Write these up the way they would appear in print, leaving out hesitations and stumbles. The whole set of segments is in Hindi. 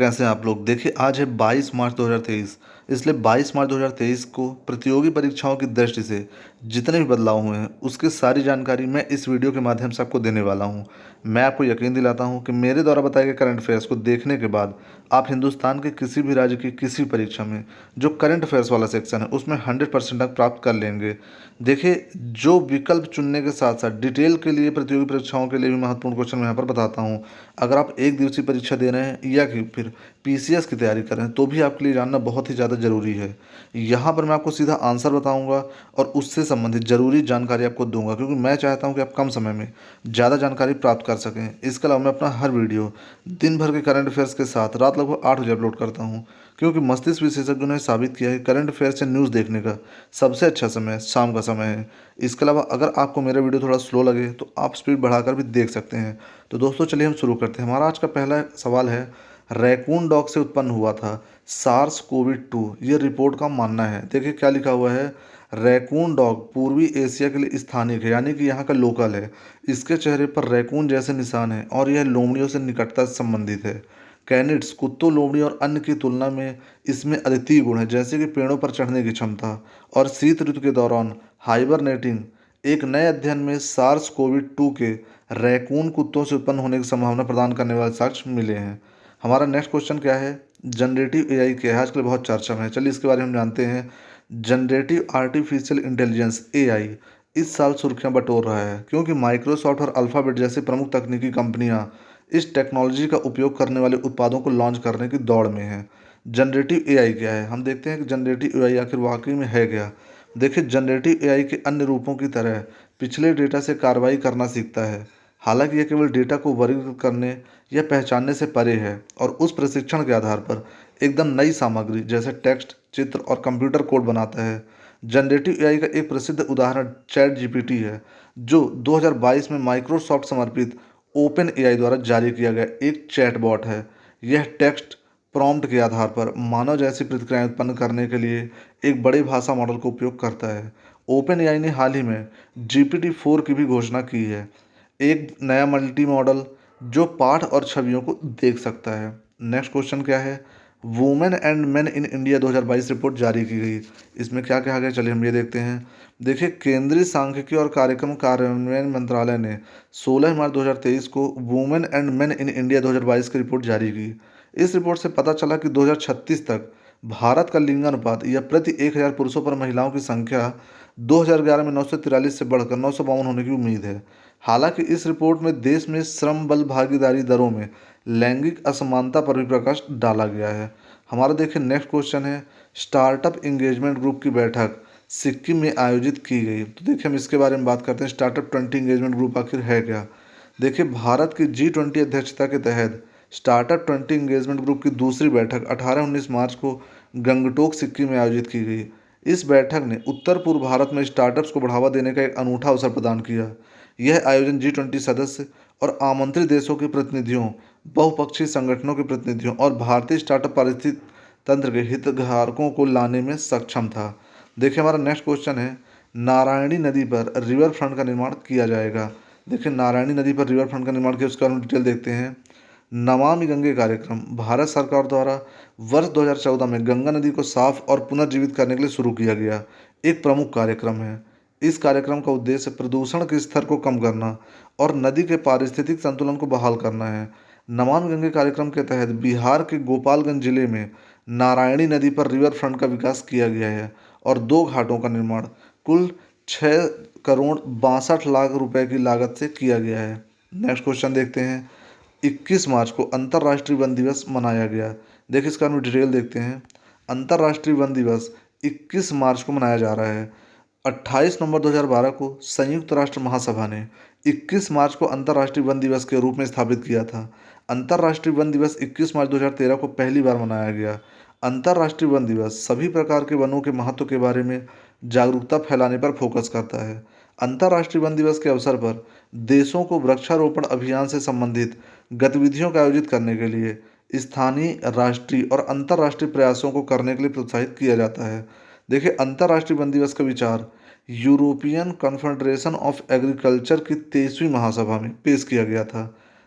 कैसे हैं आप लोग। देखिए, आज है 22 मार्च 2023। इसलिए 22 मार्च 2023 को प्रतियोगी परीक्षाओं की दृष्टि से जितने भी बदलाव हुए हैं उसकी सारी जानकारी मैं इस वीडियो के माध्यम से आपको देने वाला हूं। मैं आपको यकीन दिलाता हूं कि मेरे द्वारा बताए गए करंट अफेयर्स को देखने के बाद आप हिंदुस्तान के किसी भी राज्य की किसी परीक्षा में जो करंट अफेयर्स वाला सेक्शन है उसमें 100% अंक प्राप्त कर लेंगे। देखिए, जो विकल्प चुनने के साथ साथ डिटेल के लिए प्रतियोगी परीक्षाओं के लिए भी महत्वपूर्ण क्वेश्चन मैं यहाँ पर बताता हूँ। अगर आप एक दिवसीय परीक्षा दे रहे हैं या कि फिर पीसीएस की तैयारी कर रहे हैं तो भी आपके लिए जानना बहुत ही ज़्यादा ज़रूरी है। यहाँ पर मैं आपको सीधा आंसर बताऊंगा और उससे संबंधित ज़रूरी जानकारी आपको दूंगा, क्योंकि मैं चाहता हूँ कि आप कम समय में ज़्यादा जानकारी प्राप्त कर सकें। इसके अलावा मैं अपना हर वीडियो दिन भर के करंट अफेयर्स के साथ रात लगभग 8 बजे अपलोड करता हूँ, क्योंकि मस्तिष्क विशेषज्ञों ने साबित किया है कि करंट अफेयर से न्यूज़ देखने का सबसे अच्छा समय शाम का समय है। इसके अलावा अगर आपको मेरा वीडियो थोड़ा स्लो लगे तो आप स्पीड बढ़ाकर भी देख सकते हैं। तो दोस्तों, चलिए हम शुरू करते हैं। हमारा आज का पहला सवाल है, रैकून डॉग से उत्पन्न हुआ था सार्स कोविड 2, ये रिपोर्ट का मानना है। देखिए क्या लिखा हुआ है, रैकून डॉग पूर्वी एशिया के लिए स्थानिक है, यानी कि यहाँ का लोकल है। इसके चेहरे पर रैकून जैसे निशान हैं और यह लोमड़ियों से निकटता से संबंधित है। कैनिड्स कुत्तों, लोमड़ी और अन्य की तुलना में इसमें अद्वितीय गुण है, जैसे कि पेड़ों पर चढ़ने की क्षमता और शीत ऋतु के दौरान हाइबरनेटिंग। एक नए अध्ययन में सार्स कोविड 2 के रैकून कुत्तों से उत्पन्न होने की संभावना प्रदान करने वाले साक्ष्य मिले हैं। हमारा नेक्स्ट क्वेश्चन क्या है, जनरेटिव एआई क्या है, आजकल बहुत चर्चा में है। चलिए इसके बारे में हम जानते हैं। जनरेटिव आर्टिफिशियल इंटेलिजेंस एआई इस साल सुर्खियां बटोर रहा है, क्योंकि माइक्रोसॉफ्ट और अल्फ़ाबेट जैसी प्रमुख तकनीकी कंपनियां इस टेक्नोलॉजी का उपयोग करने वाले उत्पादों को लॉन्च करने की दौड़ में हैं। जनरेटिव एआई क्या है, हम देखते हैं कि जनरेटिव एआई आखिर वाकई में है क्या। देखिए, जनरेटिव एआई के अन्य रूपों की तरह पिछले डेटा से कार्रवाई करना सीखता है। हालांकि यह केवल डेटा को वर्गीकृत करने या पहचानने से परे है, और उस प्रशिक्षण के आधार पर एकदम नई सामग्री जैसे टेक्स्ट, चित्र और कंप्यूटर कोड बनाता है। जनरेटिव एआई का एक प्रसिद्ध उदाहरण चैट जीपीटी है, जो 2022 में माइक्रोसॉफ्ट समर्पित ओपन एआई द्वारा जारी किया गया एक चैटबॉट है। यह टेक्स्ट प्रॉम्प्ट के आधार पर मानव जैसी प्रतिक्रियाएं उत्पन्न करने के लिए एक बड़े भाषा मॉडल का उपयोग करता है। ओपन एआई ने हाल ही में जीपीटी 4 की भी घोषणा की है, एक नया मल्टी मॉडल जो पाठ और छवियों को देख सकता है। नेक्स्ट क्वेश्चन क्या है, women and main in India 2022 report जारी की गई। इसमें क्या कहा गया, चलिए हम ये देखते हैं। देखिए, केंद्रीय सांख्यिकी और कार्यक्रम कार्यान्वयन मंत्रालय ने 16 मार्च 2023 को women and main in India 2022 की रिपोर्ट जारी की। इस रिपोर्ट से पता चला कि 2036 तक भारत का लिंगानुपात या प्रति 1000 पुरुषों पर महिलाओं की संख्या 2011 में 943 से बढ़कर 952 होने की उम्मीद है। हालांकि इस रिपोर्ट में देश में श्रम बल भागीदारी दरों में लैंगिक असमानता पर भी प्रकाश डाला गया है। हमारा देखिए नेक्स्ट क्वेश्चन है, स्टार्टअप इंगेजमेंट ग्रुप की बैठक सिक्किम में आयोजित की गई। तो देखिए हम इसके बारे में बात करते हैं, स्टार्टअप 20 इंगेजमेंट ग्रुप आखिर है क्या। देखिए, भारत की G20 अध्यक्षता के तहत स्टार्टअप 20 इंगेजमेंट ग्रुप की दूसरी बैठक 18-19 मार्च को गंगटोक सिक्किम में आयोजित की गई। इस बैठक ने उत्तर पूर्व भारत में स्टार्टअप्स को बढ़ावा देने का एक अनूठा अवसर प्रदान किया। यह आयोजन G20 सदस्य और आमंत्रित देशों के प्रतिनिधियों, बहुपक्षीय संगठनों के प्रतिनिधियों और भारतीय स्टार्टअप पारिस्थितिक तंत्र के हितधारकों को लाने में सक्षम था। देखिए हमारा नेक्स्ट क्वेश्चन है, नारायणी नदी पर रिवर फ्रंट का निर्माण किया जाएगा। देखिए, नारायणी नदी पर रिवर फ्रंट का निर्माण किया, उसके बारे में डिटेल देखते हैं। नमामि गंगे कार्यक्रम भारत सरकार द्वारा वर्ष 2014 में गंगा नदी को साफ और पुनर्जीवित करने के लिए शुरू किया गया एक प्रमुख कार्यक्रम है। इस कार्यक्रम का उद्देश्य प्रदूषण के स्तर को कम करना और नदी के पारिस्थितिक संतुलन को बहाल करना है। नमामि गंगे कार्यक्रम के तहत बिहार के गोपालगंज जिले में नारायणी नदी पर रिवर फ्रंट का विकास किया गया है और 2 घाटों का निर्माण कुल 6 करोड़ 62 लाख रुपए की लागत से किया गया है। नेक्स्ट क्वेश्चन देखते हैं, 21 मार्च को अंतर्राष्ट्रीय वन दिवस मनाया गया। देखिए इसका हम डिटेल देखते हैं। अंतर्राष्ट्रीय वन दिवस 21 मार्च को मनाया जा रहा है। 28 नवंबर 2012 को संयुक्त राष्ट्र महासभा ने 21 मार्च को अंतर्राष्ट्रीय वन दिवस के रूप में स्थापित किया था। अंतर्राष्ट्रीय वन दिवस 21 मार्च 2013 को पहली बार मनाया गया। अंतर्राष्ट्रीय वन दिवस सभी प्रकार के वनों के महत्व के बारे में जागरूकता फैलाने पर फोकस करता है। अंतर्राष्ट्रीय वन दिवस के अवसर पर देशों को वृक्षारोपण अभियान से संबंधित गतिविधियों का आयोजित करने के लिए स्थानीय, राष्ट्रीय और अंतर्राष्ट्रीय प्रयासों को करने के लिए प्रोत्साहित किया जाता है। देखिए, अंतर्राष्ट्रीय वन दिवस का विचार यूरोपियन कॉन्फेडरेशन ऑफ एग्रीकल्चर की 23वीं महासभा में पेश किया गया था।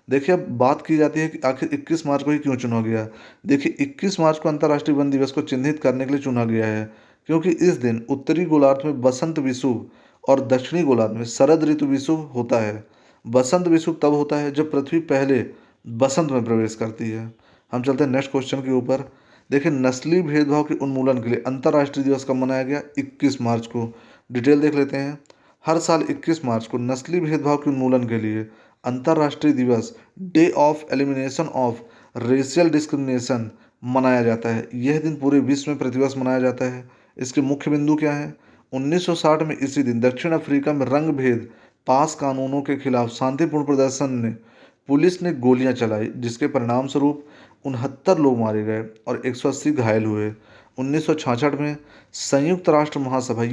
देखिए, अब बात की जाती है कि आखिर 21 मार्च को ही क्यों चुना गया। देखिए, 21 मार्च को अंतर्राष्ट्रीय वन दिवस को चिन्हित करने के लिए चुना गया है, क्योंकि इस दिन उत्तरी गोलार्ध में बसंत विषुव और दक्षिणी गोलार्ध में शरद ऋतु विषुव होता है। बसंत विषुव तब होता है जब पृथ्वी पहले बसंत में प्रवेश करती है। हम चलते हैं नेक्स्ट क्वेश्चन के ऊपर। देखिए, नस्लीय भेदभाव के उन्मूलन के लिए अंतर्राष्ट्रीय दिवस कब मनाया गया? 21 मार्च को। डिटेल देख लेते हैं। हर साल 21 मार्च को नस्लीय भेदभाव के उन्मूलन के लिए अंतर्राष्ट्रीय दिवस day of elimination of racial discrimination मनाया जाता है। यह दिन पूरे विश्व में प्रतिवर्ष मनाया जाता है। इसके मुख्य बिंदु क्या हैं? 1960 में इसी दिन दक्षिण अफ्रीका में रंग भेद पास कानूनों के खिलाफ शांतिपूर्ण प्रदर्शन ने पुलिस ने गोलियां चलाई, जिसके परिणाम स्वरूप 69 लोग मारे गए और 180 घायल हुए। 1966 में संयुक्त राष्ट्र महासभा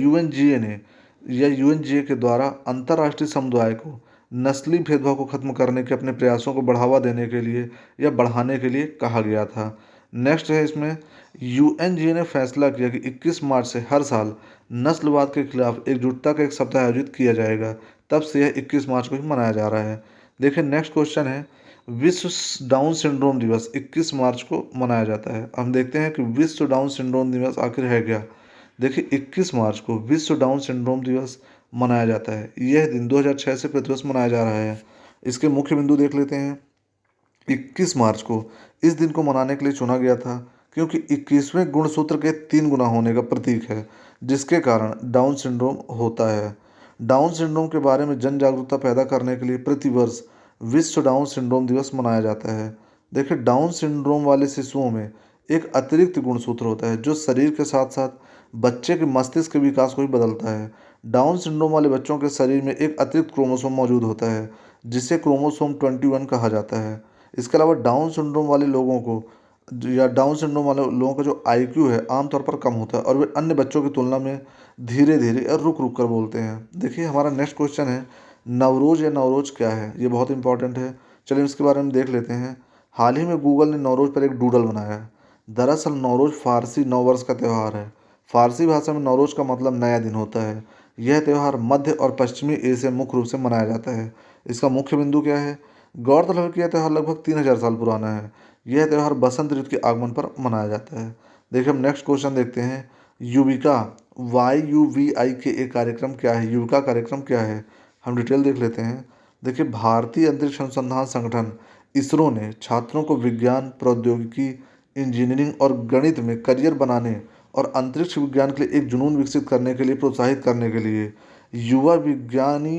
यूएनजीए के द्वारा अंतर्राष्ट्रीय समुदाय को नस्ली भेदभाव को खत्म करने के अपने प्रयासों को बढ़ावा देने के लिए या बढ़ाने के लिए कहा गया था। नेक्स्ट है इसमें, यूएनजीए ने फैसला किया कि 21 मार्च से हर साल नस्लवाद के खिलाफ एकजुटता का एक सप्ताह आयोजित किया जाएगा। तब से यह 21 मार्च को ही मनाया जा रहा है। देखिए, नेक्स्ट क्वेश्चन है, विश्व डाउन सिंड्रोम दिवस 21 मार्च को मनाया जाता है। हम देखते हैं कि विश्व डाउन सिंड्रोम दिवस आखिर है क्या। देखिए, 21 मार्च को विश्व डाउन सिंड्रोम दिवस मनाया जाता है। यह दिन 2006 से प्रतिवर्ष मनाया जा रहा है। इसके मुख्य बिंदु देख लेते हैं। 21 मार्च को इस दिन को मनाने के लिए चुना गया था, क्योंकि 21वें गुणसूत्र के 3 गुना होने का प्रतीक है, जिसके कारण डाउन सिंड्रोम होता है। डाउन सिंड्रोम के बारे में जन जागरूकता पैदा करने के लिए प्रतिवर्ष विश्व डाउन सिंड्रोम दिवस मनाया जाता है। देखिए, डाउन सिंड्रोम वाले शिशुओं में एक अतिरिक्त गुणसूत्र होता है, जो शरीर के साथ साथ बच्चे के मस्तिष्क के विकास को भी बदलता है। डाउन सिंड्रोम वाले बच्चों के शरीर में एक अतिरिक्त क्रोमोसोम मौजूद होता है, जिसे क्रोमोसोम 21 कहा जाता है। इसके अलावा डाउन सिंड्रोम वाले लोगों को या डाउन सिंड्रोम वाले लोगों का जो आईक्यू है आमतौर पर कम होता है, और वे अन्य बच्चों की तुलना में धीरे धीरे और रुक रुक कर बोलते हैं। देखिए, हमारा नेक्स्ट क्वेश्चन है, नवरोज या नवरोज क्या है? ये बहुत इंपॉर्टेंट है। चलिए इसके बारे में देख लेते हैं। हाल ही में गूगल ने नवरोज पर एक डूडल बनाया है। दरअसल नवरोज फारसी नव वर्ष का त्यौहार है। फारसी भाषा में नवरोज का मतलब नया दिन होता है। यह त्यौहार मध्य और पश्चिमी एशिया में मुख्य रूप से मनाया जाता है। इसका मुख्य बिंदु क्या है? गौरतलब है कि यह त्यौहार लगभग 3000 साल पुराना है। यह त्यौहार बसंत ऋतु के आगमन पर मनाया जाता है। देखिए, हम नेक्स्ट क्वेश्चन देखते हैं। युविका YUVIKA कार्यक्रम क्या है? युविका कार्यक्रम क्या है? हम डिटेल देख लेते हैं। देखिए, भारतीय अंतरिक्ष अनुसंधान संगठन इसरो ने छात्रों को विज्ञान, प्रौद्योगिकी, इंजीनियरिंग और गणित में करियर बनाने और अंतरिक्ष विज्ञान के लिए एक जुनून विकसित करने के लिए प्रोत्साहित करने के लिए युवा विज्ञानी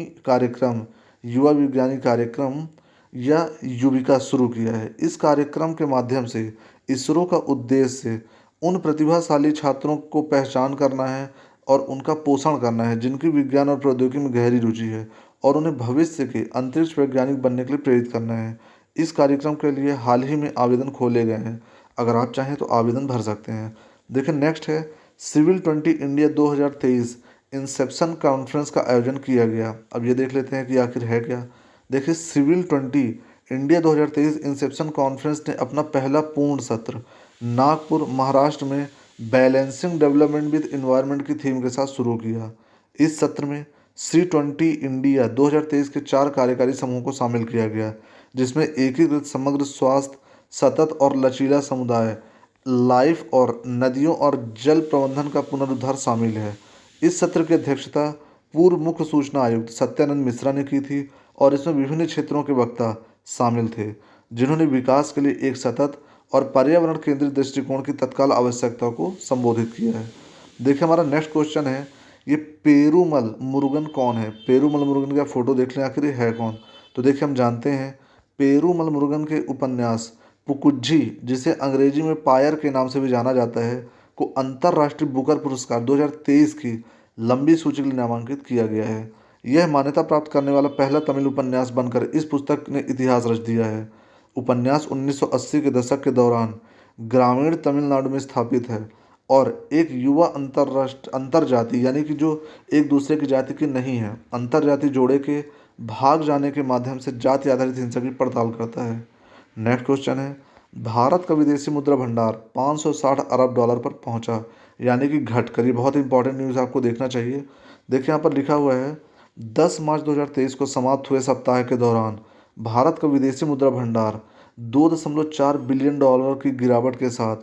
कार्यक्रम या युविका शुरू किया है। इस कार्यक्रम के माध्यम से इसरो का उद्देश्य उन प्रतिभाशाली छात्रों को पहचान करना है और उनका पोषण करना है, जिनकी विज्ञान और प्रौद्योगिकी में गहरी रुचि है, और उन्हें भविष्य के अंतरिक्ष वैज्ञानिक बनने के लिए प्रेरित करना है। इस कार्यक्रम के लिए हाल ही में आवेदन खोले गए हैं। अगर आप चाहें तो आवेदन भर सकते हैं। देखिए, नेक्स्ट है, सिविल 20 इंडिया 2023 इंसेप्शन कॉन्फ्रेंस का आयोजन किया गया। अब ये देख लेते हैं कि आखिर है क्या। देखिए, सिविल 20 इंडिया 2023 इंसेप्शन कॉन्फ्रेंस ने अपना पहला पूर्ण सत्र नागपुर, महाराष्ट्र में बैलेंसिंग डेवलपमेंट विद इन्वायरमेंट की थीम के साथ शुरू किया। इस सत्र में C20 इंडिया 2023 के 4 कार्यकारी समूहों को शामिल किया गया, जिसमें एकीकृत समग्र स्वास्थ्य, सतत और लचीला समुदाय, लाइफ और नदियों और जल प्रबंधन का पुनरुद्धार शामिल है। इस सत्र की अध्यक्षता पूर्व मुख्य सूचना आयुक्त सत्यानंद मिश्रा ने की थी, और इसमें विभिन्न क्षेत्रों के वक्ता शामिल थे, जिन्होंने विकास के लिए एक सतत और पर्यावरण केंद्रित दृष्टिकोण की तत्काल आवश्यकता को संबोधित किया है। देखिए, हमारा नेक्स्ट क्वेश्चन है, ये पेरूमल मुरुगन कौन है? पेरूमल मुरुगन का फोटो देख लें, आखिर ये है कौन। तो देखिए, हम जानते हैं पेरूमल मुरुगन के उपन्यास पुकुज्जी, जिसे अंग्रेजी में पायर के नाम से भी जाना जाता है, को अंतर्राष्ट्रीय बुकर पुरस्कार 2023 की लंबी सूची के लिए नामांकित किया गया है। यह मान्यता प्राप्त करने वाला पहला तमिल उपन्यास बनकर इस पुस्तक ने इतिहास रच दिया है। उपन्यास 1980 के दशक के दौरान ग्रामीण तमिलनाडु में स्थापित है, और एक युवा अंतरजाति यानी कि जो एक दूसरे की जाति की नहीं है, अंतरजाति जोड़े के भाग जाने के माध्यम से जाति आधारित हिंसा की पड़ताल करता है। नेक्स्ट क्वेश्चन है, भारत का विदेशी मुद्रा भंडार 560 अरब डॉलर पर पहुंचा, यानी कि घटकर। ये बहुत इंपॉर्टेंट न्यूज़ आपको देखना चाहिए। देखिए, यहाँ पर लिखा हुआ है, 10 मार्च 2023 को समाप्त हुए सप्ताह के दौरान भारत का विदेशी मुद्रा भंडार 2.4 बिलियन डॉलर की गिरावट के साथ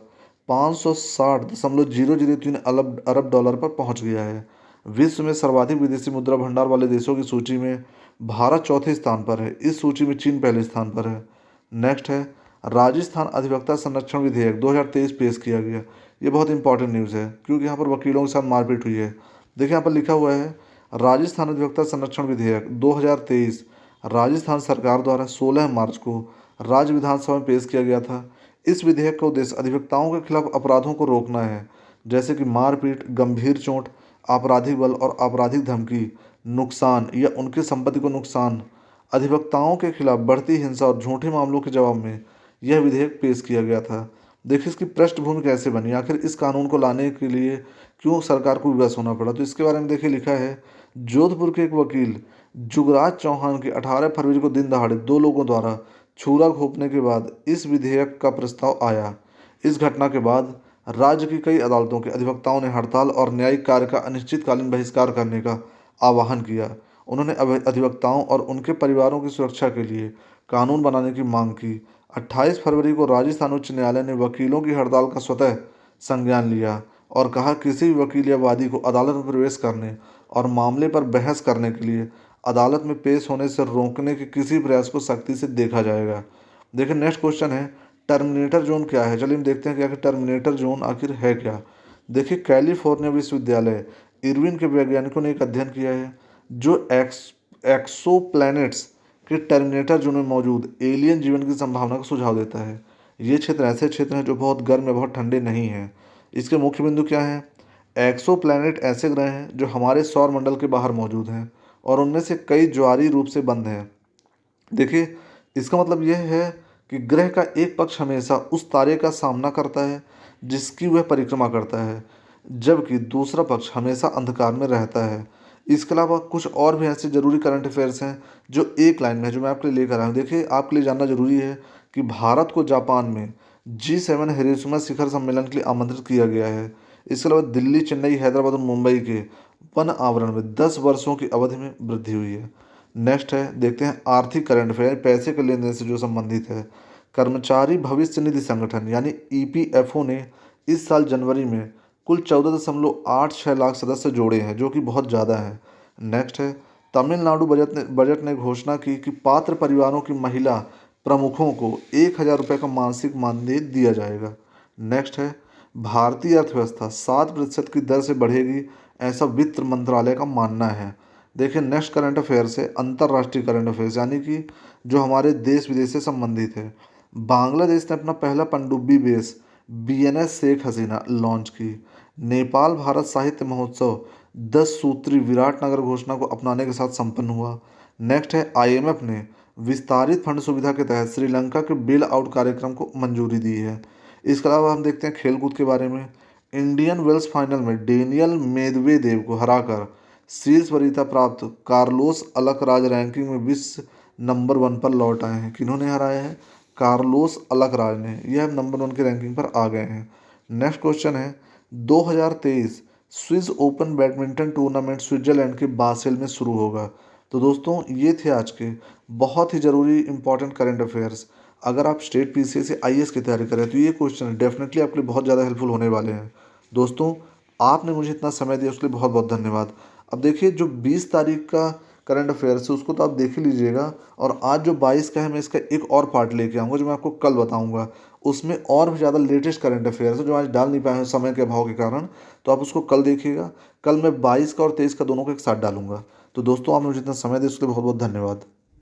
560.003 अरब डॉलर पर पहुंच गया है। विश्व में सर्वाधिक विदेशी मुद्रा भंडार वाले देशों की सूची में भारत चौथे स्थान पर है। इस सूची में चीन पहले स्थान पर है। नेक्स्ट है राजस्थान अधिवक्ता संरक्षण विधेयक 2023 पेश किया गया। ये बहुत इंपॉर्टेंट न्यूज़ है क्योंकि यहाँ पर वकीलों के साथ मारपीट हुई है। देखिए यहाँ पर लिखा हुआ है राजस्थान अधिवक्ता संरक्षण विधेयक 2023 राजस्थान सरकार द्वारा 16 मार्च को राज्य विधानसभा में पेश किया गया था। इस विधेयक का उद्देश्य अधिवक्ताओं के खिलाफ अपराधों को रोकना है, जैसे कि मारपीट, गंभीर चोट, आपराधिक बल और आपराधिक धमकी, नुकसान या उनकी संपत्ति को नुकसान। अधिवक्ताओं के खिलाफ बढ़ती हिंसा और झूठे मामलों के जवाब में यह विधेयक पेश किया गया था। देखिए इसकी पृष्ठभूमि कैसे बनी, आखिर इस कानून को लाने के लिए क्यों सरकार को विवश होना पड़ा। तो इसके बारे में देखिए लिखा है जोधपुर के एक वकील जुगराज चौहान की 18 फरवरी को दिन दहाड़े 2 लोगों द्वारा छुरा घोंपने के बाद इस विधेयक का प्रस्ताव आया। इस घटना के बाद राज्य की कई अदालतों के अधिवक्ताओं ने हड़ताल और न्यायिक कार्य का अनिश्चितकालीन बहिष्कार करने का आह्वान किया। उन्होंने अधिवक्ताओं और उनके परिवारों की सुरक्षा के लिए कानून बनाने की मांग की। 28 फरवरी को राजस्थान उच्च न्यायालय ने वकीलों की हड़ताल का स्वतः संज्ञान लिया और कहा किसी भी वकील या वादी को अदालत में प्रवेश करने और मामले पर बहस करने के लिए अदालत में पेश होने से रोकने के किसी प्रयास को सख्ती से देखा जाएगा। देखिए नेक्स्ट क्वेश्चन है टर्मिनेटर जोन क्या है। चलिए हम देखते हैं कि आखिर टर्मिनेटर जोन आखिर है क्या। देखिए कैलिफोर्निया विश्वविद्यालय इरविन के वैज्ञानिकों ने एक अध्ययन किया है जो एक्सो प्लैनेट्स के टर्मिनेटर जोन में मौजूद एलियन जीवन की संभावना का सुझाव देता है। ये क्षेत्र ऐसे क्षेत्र हैं जो बहुत गर्म या बहुत ठंडे नहीं हैं। इसके मुख्य बिंदु क्या हैं? एक्सो प्लैनेट ऐसे ग्रह हैं जो हमारे सौर मंडल के बाहर मौजूद हैं और उनमें से कई ज्वारीय रूप से बंद हैं। देखिए इसका मतलब यह है कि ग्रह का एक पक्ष हमेशा उस तारे का सामना करता है जिसकी वह परिक्रमा करता है, जबकि दूसरा पक्ष हमेशा अंधकार में रहता है। इसके अलावा कुछ और भी ऐसे ज़रूरी करंट अफेयर्स हैं जो एक लाइन में है, जो मैं आपके लिए लेकर आया हूँ। देखिए आपके लिए जानना जरूरी है कि भारत को जापान में G7 हिरोशिमा शिखर सम्मेलन के लिए आमंत्रित किया गया है। इसके अलावा दिल्ली, चेन्नई, हैदराबाद और मुंबई के वन आवरण में 10 वर्षों की अवधि में वृद्धि हुई है। नेक्स्ट है देखते हैं आर्थिक करंट अफेयर, पैसे के लेन देन से जो संबंधित है। कर्मचारी भविष्य निधि संगठन यानी EPFO ने इस साल जनवरी में कुल 14.86 लाख सदस्य जोड़े हैं, जो कि बहुत ज़्यादा है। नेक्स्ट है तमिलनाडु बजट ने घोषणा की कि पात्र परिवारों की महिला प्रमुखों को 1,000 रुपये का मासिक मानदेय दिया जाएगा। नेक्स्ट है भारतीय अर्थव्यवस्था 7% की दर से बढ़ेगी, ऐसा वित्त मंत्रालय का मानना है। देखिए नेक्स्ट करंट अफेयर्स है अंतर्राष्ट्रीय करंट अफेयर्स, यानी कि जो हमारे देश विदेश से संबंधित है। बांग्लादेश ने अपना पहला पनडुब्बी base BNS Sheikh Hasina launch की। नेपाल भारत साहित्य महोत्सव 10 सूत्री विराटनगर घोषणा को अपनाने के साथ संपन्न हुआ। नेक्स्ट है IMF ने विस्तारित फंड सुविधा के तहत श्रीलंका के बेल आउट कार्यक्रम को मंजूरी दी है। इसके अलावा हम देखते हैं खेलकूद के बारे में। इंडियन वेल्स फाइनल में डेनियल मेदवेदेव को हराकर शीर्ष वरीयता प्राप्त कार्लोस अलकराज रैंकिंग में विश्व नंबर 1 पर लौट आए हैं। किन्होंने हराया है? कार्लोस अलकराज ने। यह नंबर 1 की रैंकिंग पर आ गए हैं। नेक्स्ट क्वेश्चन है 2023 Swiss open badminton tournament Switzerland के बासेल में शुरू होगा। तो दोस्तों ये थे आज के बहुत ही ज़रूरी इंपॉर्टेंट करंट अफेयर्स। अगर आप स्टेट PCS से IAS की तैयारी करें तो ये क्वेश्चन डेफिनेटली आपके लिए बहुत ज़्यादा हेल्पफुल होने वाले हैं। दोस्तों आपने मुझे इतना समय दिया उसके लिए बहुत बहुत धन्यवाद। अब देखिए जो 20 तारीख का करंट अफेयर्स है उसको तो आप देख ही लीजिएगा, और आज जो 22 का है मैं इसका एक और पार्ट लेके आऊँगा जो मैं आपको कल बताऊँगा। उसमें और भी ज़्यादा लेटेस्ट करंट अफेयर्स है जो आज डाल नहीं पाए हैं समय के अभाव के कारण, तो आप उसको कल देखिएगा। कल मैं 22 का और 23 का दोनों को एक साथ डालूंगा। तो दोस्तों आपने मुझे इतना समय दिया उसके लिए बहुत बहुत धन्यवाद।